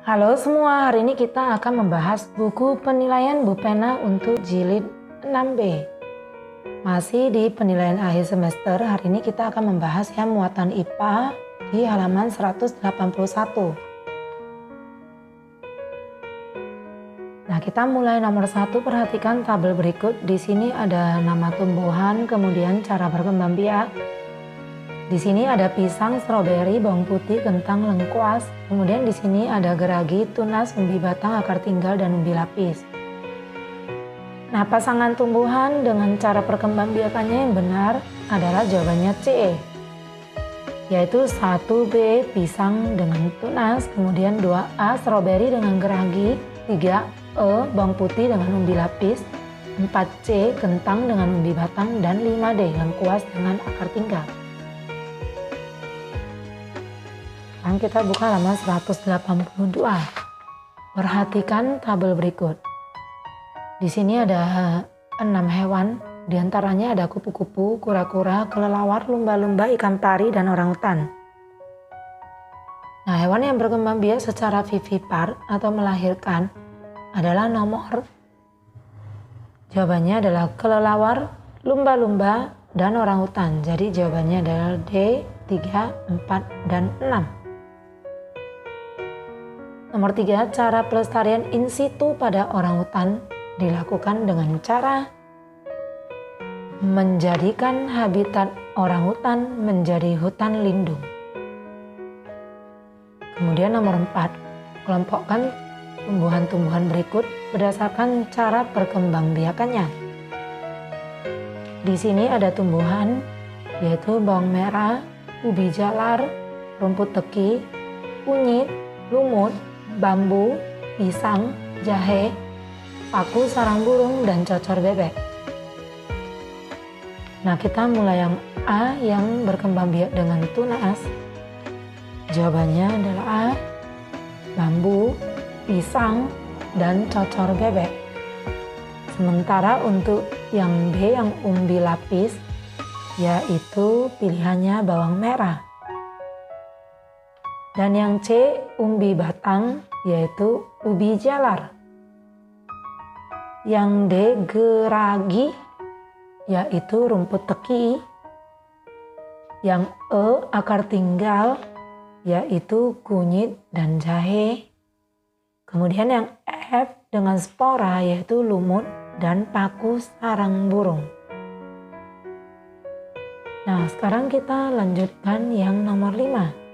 Halo semua, hari ini kita akan membahas buku penilaian Bu Pena untuk jilid 6B. Masih di penilaian akhir semester, hari ini kita akan membahas yang muatan IPA di halaman 181. Nah, kita mulai nomor 1, perhatikan tabel berikut. Di sini ada nama tumbuhan, kemudian cara berkembang biak. Di sini ada pisang, stroberi, bawang putih, kentang, lengkuas. Kemudian di sini ada geragi, tunas, umbi batang, akar tinggal, dan umbi lapis. Nah, pasangan tumbuhan dengan cara perkembangbiakannya yang benar adalah jawabannya C, yaitu 1B pisang dengan tunas, kemudian 2A stroberi dengan geragi, 3E bawang putih dengan umbi lapis, 4C kentang dengan umbi batang, dan 5D lengkuas dengan akar tinggal. Sekarang kita buka halaman 182. Perhatikan tabel berikut. Di sini ada 6 hewan, diantaranya ada kupu-kupu, kura-kura, kelelawar, lumba-lumba, ikan pari, dan orangutan. Nah, hewan yang berkembang biak secara vivipar atau melahirkan adalah nomor. Jawabannya adalah kelelawar, lumba-lumba, dan orangutan. Jadi jawabannya adalah D, 3, 4, dan 6. Nomor 3, cara pelestarian in situ pada orangutan dilakukan dengan cara menjadikan habitat orangutan menjadi hutan lindung. Kemudian nomor 4, kelompokkan tumbuhan-tumbuhan berikut berdasarkan cara perkembangbiakannya. Di sini ada tumbuhan yaitu bawang merah, ubi jalar, rumput teki, kunyit, lumut, bambu, pisang, jahe, paku sarang burung, dan cocor bebek. Nah, kita mulai yang A yang berkembang biak dengan tunas. Jawabannya adalah A, bambu, pisang, dan cocor bebek. Sementara untuk yang B yang umbi lapis, yaitu pilihannya bawang merah. Dan yang C umbi batang, yaitu ubi jalar. Yang D geragi, yaitu rumput teki. Yang E akar tinggal, yaitu kunyit dan jahe. Kemudian yang F dengan spora, yaitu lumut dan paku sarang burung. Nah, sekarang kita lanjutkan yang nomor 5.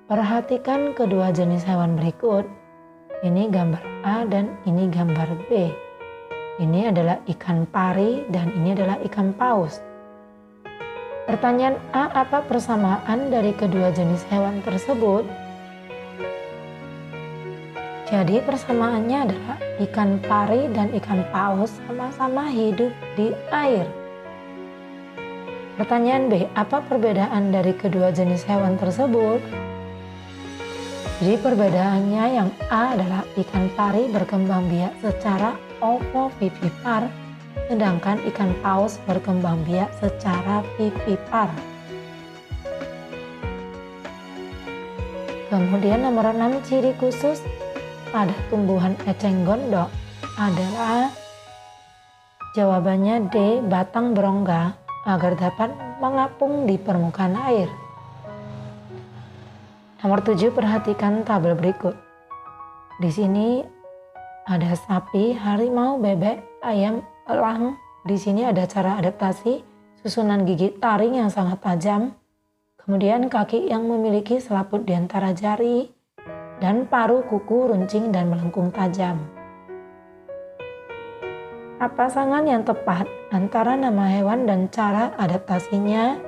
Perhatikan kedua jenis hewan berikut. Ini gambar A dan ini gambar B. Ini adalah ikan pari dan ini adalah ikan paus. Pertanyaan A, apa persamaan dari kedua jenis hewan tersebut? Jadi persamaannya adalah ikan pari dan ikan paus sama-sama hidup di air. Pertanyaan B, apa perbedaan dari kedua jenis hewan tersebut? Jadi perbedaannya yang A adalah ikan pari berkembang biak secara ovovivipar, sedangkan ikan paus berkembang biak secara vivipar. Kemudian nomor 6, ciri khusus pada tumbuhan eceng gondok adalah jawabannya D, batang berongga agar dapat mengapung di permukaan air. Nomor 7, perhatikan tabel berikut. Di sini ada sapi, harimau, bebek, ayam, elang. Di sini ada cara adaptasi, susunan gigi taring yang sangat tajam, kemudian kaki yang memiliki selaput di antara jari, dan paruh, kuku, runcing, dan melengkung tajam. Nah, pasangan yang tepat antara nama hewan dan cara adaptasinya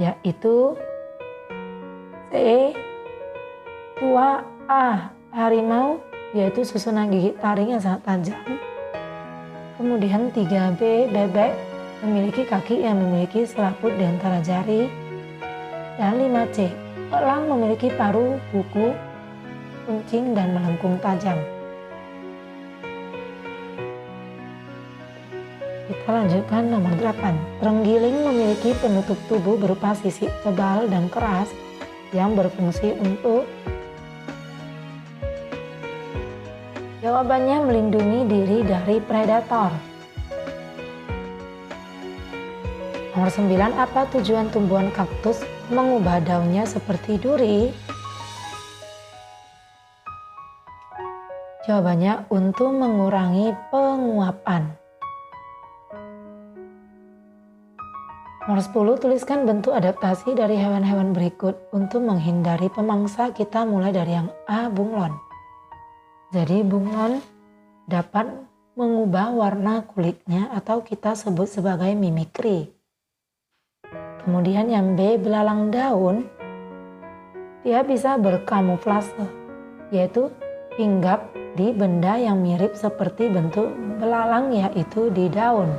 yaitu C, 2A harimau, yaitu susunan gigi taring yang sangat tajam. Kemudian 3B bebek, memiliki kaki yang memiliki selaput di antara jari. Dan 5C elang, memiliki paruh, kuku, runcing, dan melengkung tajam. Kita lanjutkan nomor 8. Terenggiling memiliki penutup tubuh berupa sisik tebal dan keras yang berfungsi untuk Jawabannya melindungi diri dari predator. Nomor 9, apa tujuan tumbuhan kaktus mengubah daunnya seperti duri? Jawabannya untuk mengurangi penguapan. Nomor 10, tuliskan bentuk adaptasi dari hewan-hewan berikut untuk menghindari pemangsa. Kita mulai dari yang A, bunglon. Jadi bunglon dapat mengubah warna kulitnya atau kita sebut sebagai mimikri. Kemudian yang B, belalang daun. Dia bisa berkamuflase, yaitu hinggap di benda yang mirip seperti bentuk belalang, yaitu di daun.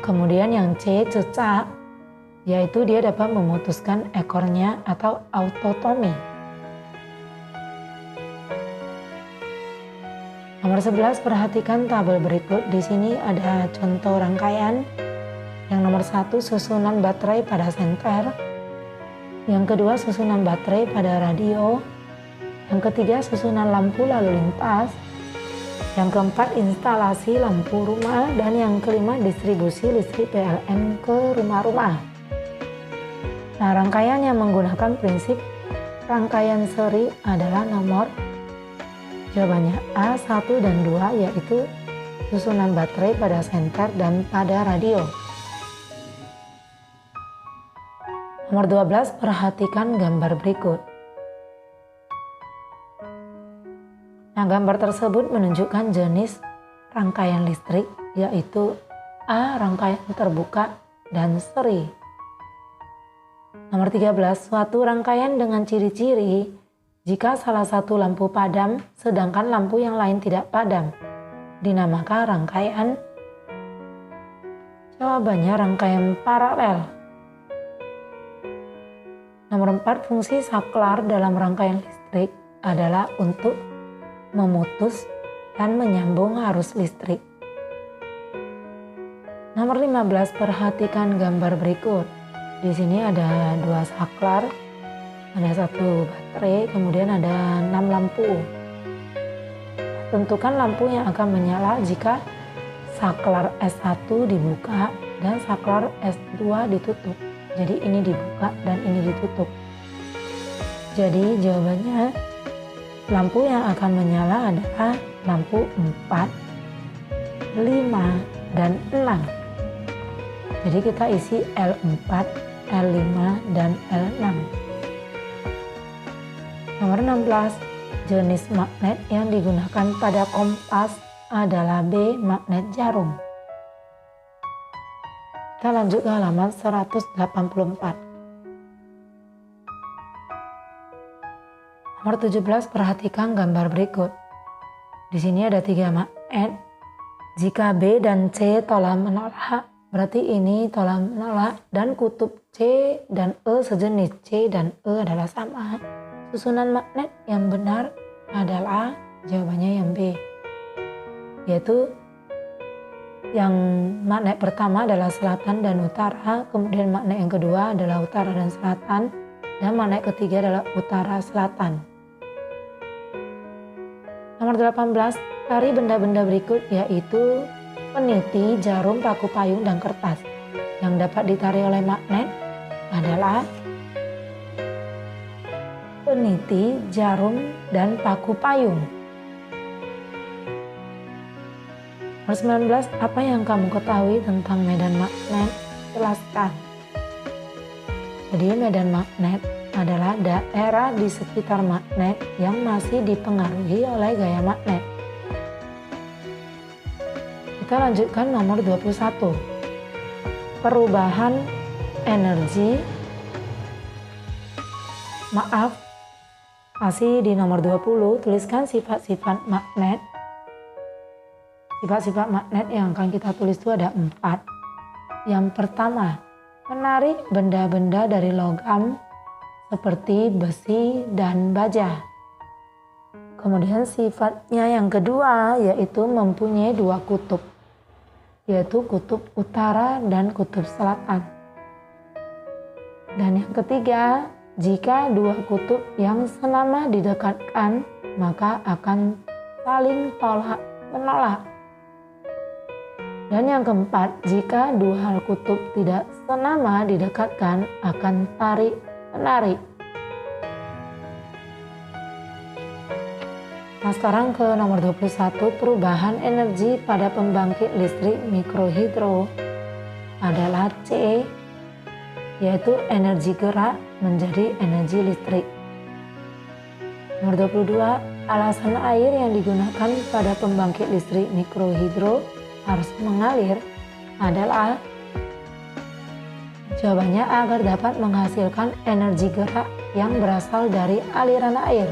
Kemudian yang C, cecak, yaitu dia dapat memutuskan ekornya atau autotomi. Nomor 11, perhatikan tabel berikut. Di sini ada contoh rangkaian. Yang nomor 1, susunan baterai pada senter. Yang kedua, susunan baterai pada radio. Yang ketiga, susunan lampu lalu lintas. Yang keempat, instalasi lampu rumah. Dan yang kelima, distribusi listrik PLN ke rumah-rumah. Nah, rangkaian yang menggunakan prinsip rangkaian seri adalah nomor jawabannya A, 1 dan 2, yaitu susunan baterai pada senter dan pada radio. Nomor 12, perhatikan gambar berikut. Nah, gambar tersebut menunjukkan jenis rangkaian listrik, yaitu A, rangkaian terbuka dan seri. Nomor 13, suatu rangkaian dengan ciri-ciri jika salah satu lampu padam sedangkan lampu yang lain tidak padam, dinamakan rangkaian. Jawabannya rangkaian paralel. Nomor 4, fungsi saklar dalam rangkaian listrik adalah untuk memutus dan menyambung arus listrik. Nomor 15, perhatikan gambar berikut. Di sini ada 2 saklar, ada 1 baterai, kemudian ada 6 lampu. Tentukan lampu yang akan menyala jika saklar S1 dibuka dan saklar S2 ditutup. Jadi ini dibuka dan ini ditutup. Jadi jawabannya lampu yang akan menyala adalah lampu 4, 5, dan 6. Jadi kita isi L4, L5, dan L6. Nomor 16, jenis magnet yang digunakan pada kompas adalah B, magnet jarum. Kita lanjut ke halaman 184. Nomor 17, perhatikan gambar berikut. Di sini ada 3 magnet. Jika B dan C tolak menolak, berarti ini tolak menolak dan kutub C dan E sejenis. C dan E adalah sama. Susunan magnet yang benar adalah jawabannya yang B, yaitu yang magnet pertama adalah selatan dan utara, kemudian magnet yang kedua adalah utara dan selatan, dan magnet ketiga adalah utara selatan. Nomor 18, cari benda-benda berikut, yaitu peniti, jarum, paku payung, dan kertas. Yang dapat ditarik oleh magnet adalah peniti, jarum, dan paku payung. Nomor 19, apa yang kamu ketahui tentang medan magnet? Jelaskan. Jadi medan magnet adalah daerah di sekitar magnet yang masih dipengaruhi oleh gaya magnet. Kita lanjutkan nomor 21. Perubahan energi. Masih di nomor 20, tuliskan sifat-sifat magnet. Sifat-sifat magnet yang akan kita tulis itu ada 4. Yang pertama, menarik benda-benda dari logam seperti besi dan baja. Kemudian sifatnya yang kedua yaitu mempunyai 2 kutub, yaitu kutub utara dan kutub selatan. Dan yang ketiga, jika 2 kutub yang senama didekatkan maka akan saling tolak menolak. Dan yang keempat, jika dua hal kutub tidak senama didekatkan akan tarik menarik. Nah, sekarang ke nomor 21, perubahan energi pada pembangkit listrik mikrohidro adalah C, yaitu energi gerak menjadi energi listrik. Nomor 22, alasan air yang digunakan pada pembangkit listrik mikrohidro harus mengalir adalah jawabannya agar dapat menghasilkan energi gerak yang berasal dari aliran air.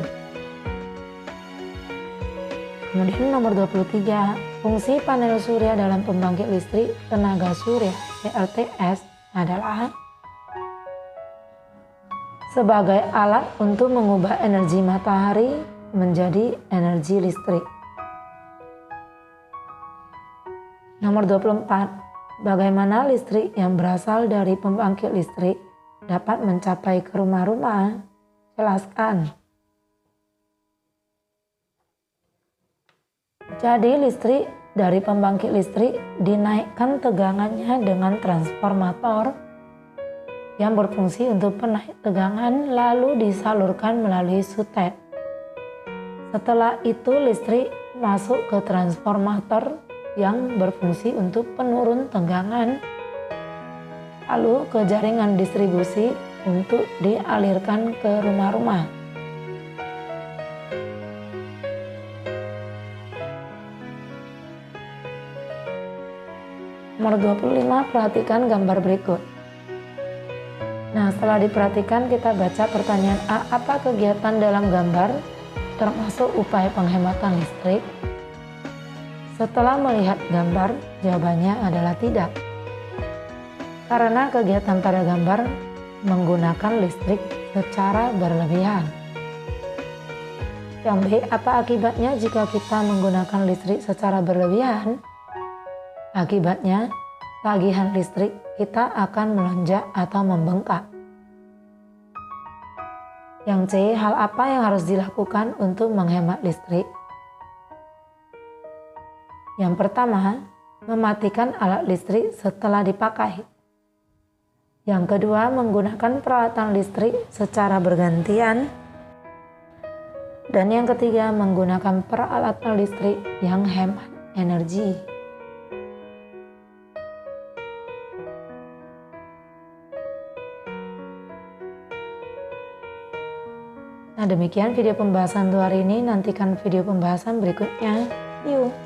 Kemudian nomor 23, fungsi panel surya dalam pembangkit listrik tenaga surya PLTS adalah sebagai alat untuk mengubah energi matahari menjadi energi listrik. Nomor 24, bagaimana listrik yang berasal dari pembangkit listrik dapat mencapai ke rumah-rumah? Jelaskan. Jadi listrik dari pembangkit listrik dinaikkan tegangannya dengan transformator yang berfungsi untuk penaik tegangan lalu disalurkan melalui sutet. Setelah itu listrik masuk ke transformator yang berfungsi untuk penurun tegangan, lalu ke jaringan distribusi untuk dialirkan ke rumah-rumah. Nomor 25, perhatikan gambar berikut. Nah, setelah diperhatikan kita baca pertanyaan A, apa kegiatan dalam gambar termasuk upaya penghematan listrik? Setelah melihat gambar, jawabannya adalah tidak. Karena kegiatan pada gambar menggunakan listrik secara berlebihan. Yang B, apa akibatnya jika kita menggunakan listrik secara berlebihan? Akibatnya, tagihan listrik kita akan melonjak atau membengkak. Yang C, hal apa yang harus dilakukan untuk menghemat listrik? Yang pertama, mematikan alat listrik setelah dipakai. Yang kedua, menggunakan peralatan listrik secara bergantian. Dan yang ketiga, menggunakan peralatan listrik yang hemat energi. Nah, demikian video pembahasan untuk hari ini. Nantikan video pembahasan berikutnya. Yuk!